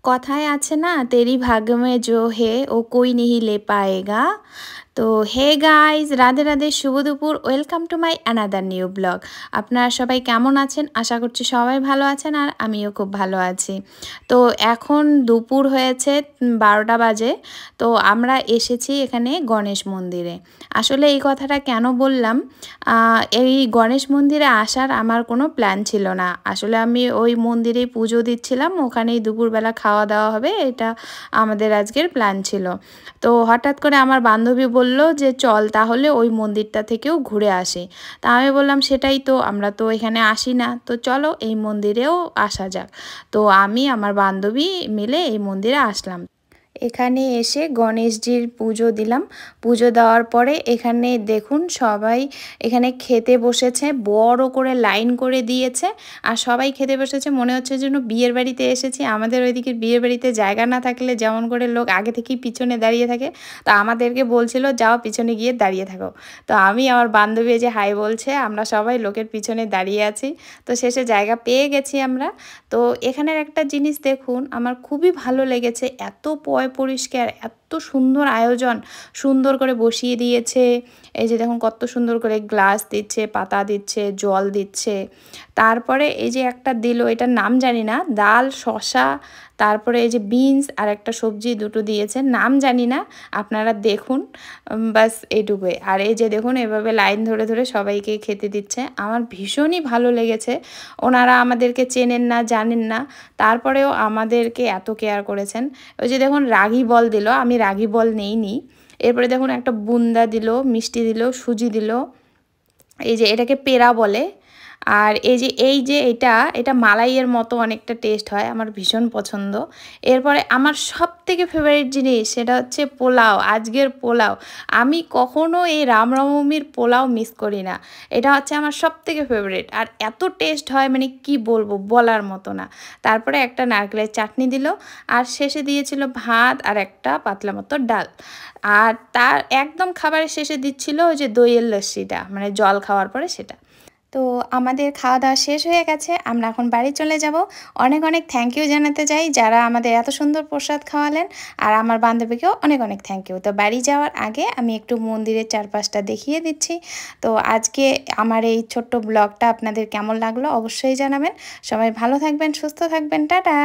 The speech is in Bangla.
কথায় আছে না, তেरी भाग्य में जो है वो कोई नहीं ले पाएगा। তো হে গাইজ, রাধে রাধে, শুভ দুপুর, welcome to my another new blog. আপনারা সবাই কেমন আছেন? আশা করছি সবাই ভালো আছেন, আর আমিও খুব ভালো আছি। তো এখন দুপুর হয়েছে, 12টা বাজে। তো আমরা এসেছি এখানে গণেশ মন্দিরে। আসলে এই কথাটা কেন বললাম, এই গণেশ মন্দিরে আসার আমার কোনো প্ল্যান ছিল না। আসলে আমি ওই মন্দিরেই পুজো দিচ্ছিলাম, ওখানেই দুপুরবেলা খাওয়া দাওয়া হবে, এটা আমাদের আজকের প্ল্যান ছিল। তো হঠাৎ করে আমার বান্ধবী বলল যে চল তাহলে ওই মন্দিরটা থেকেও ঘুরে আসি। তা আমি বললাম সেটাই তো, আমরা তো এখানে আসি না, তো চলো এই মন্দিরেও আসা যাক। তো আমি আমার বান্ধবী মিলে এই মন্দিরে আসলাম। এখানে এসে গণেশজির পুজো দিলাম। পুজো দেওয়ার পরে এখানে দেখুন সবাই এখানে খেতে বসেছে, বড় করে লাইন করে দিয়েছে, আর সবাই খেতে বসেছে, মনে হচ্ছে যেন বিয়ের বাড়িতে এসেছি। আমাদের ওইদিকে বিয়ের বাড়িতে জায়গা না থাকলে যেমন করে লোক আগে থেকেই পিছনে দাঁড়িয়ে থাকে, তো আমাদেরকে বলছিল যাও পিছনে গিয়ে দাঁড়িয়ে থাকো। তো আমি আমার বান্ধবী যে হাই বলছে, আমরা সবাই লোকের পিছনে দাঁড়িয়ে আছি। তো শেষে জায়গা পেয়ে গেছি আমরা। তো এখানের একটা জিনিস দেখুন, আমার খুবই ভালো লেগেছে, এত পরিষ্কার, এত সুন্দর আয়োজন, সুন্দর করে বসিয়ে দিয়েছে। এই যে দেখুন কত সুন্দর করে গ্লাস দিচ্ছে, পাতা দিচ্ছে, জল দিচ্ছে। তারপরে এই যে একটা দিল, এটার নাম জানি না, ডাল, শসা, তারপরে এই যে বিনস আর একটা সবজি দুটো দিয়েছে, নাম জানি না, আপনারা দেখুন। বাস এইটুকুই। আর এই যে দেখুন এভাবে লাইন ধরে ধরে সবাইকে খেতে দিচ্ছে। আমার ভীষণই ভালো লেগেছে। ওনারা আমাদেরকে চেনেন না, জানেন না, তারপরেও আমাদেরকে এত কেয়ার করেছেন। ওই যে দেখুন রাগি বল দিল, আমি রাগি বল নেইনি। এরপরে দেখুন একটা বুন্দা দিল, মিষ্টি দিল, সুজি দিল, এই যে এটাকে পেড়া বলে। আর এই যে এটা মালাইয়ের মতো অনেকটা টেস্ট হয়, আমার ভীষণ পছন্দ। এরপরে আমার সবথেকে ফেভারিট জিনিস সেটা হচ্ছে পোলাও, আজকের পোলাও। আমি কখনো এই রামনবমীর পোলাও মিস করি না, এটা হচ্ছে আমার সবথেকে ফেভারিট। আর এত টেস্ট হয় মানে কি বলবো, বলার মতো না। তারপরে একটা নারকেলের চাটনি দিল, আর শেষে দিয়েছিল ভাত আর একটা পাতলা মতো ডাল। আর তার একদম খাবারের শেষে দিচ্ছিল ওই যে দইয়ের লস্যিটা, মানে জল খাওয়ার পরে সেটা। তো আমাদের খাওয়া দাওয়া শেষ হয়ে গেছে, আমরা এখন বাড়ি চলে যাব। অনেক অনেক থ্যাংক ইউ জানাতে চাই যারা আমাদের এত সুন্দর প্রসাদ খাওয়ালেন, আর আমার বান্ধবীকেও অনেক অনেক থ্যাংক ইউ। তো বাড়ি যাওয়ার আগে আমি একটু মন্দিরের চারপাশটা দেখিয়ে দিচ্ছি। তো আজকে আমার এই ছোট্ট ব্লগটা আপনাদের কেমন লাগলো অবশ্যই জানাবেন। সবাই ভালো থাকবেন, সুস্থ থাকবেন, টাটা।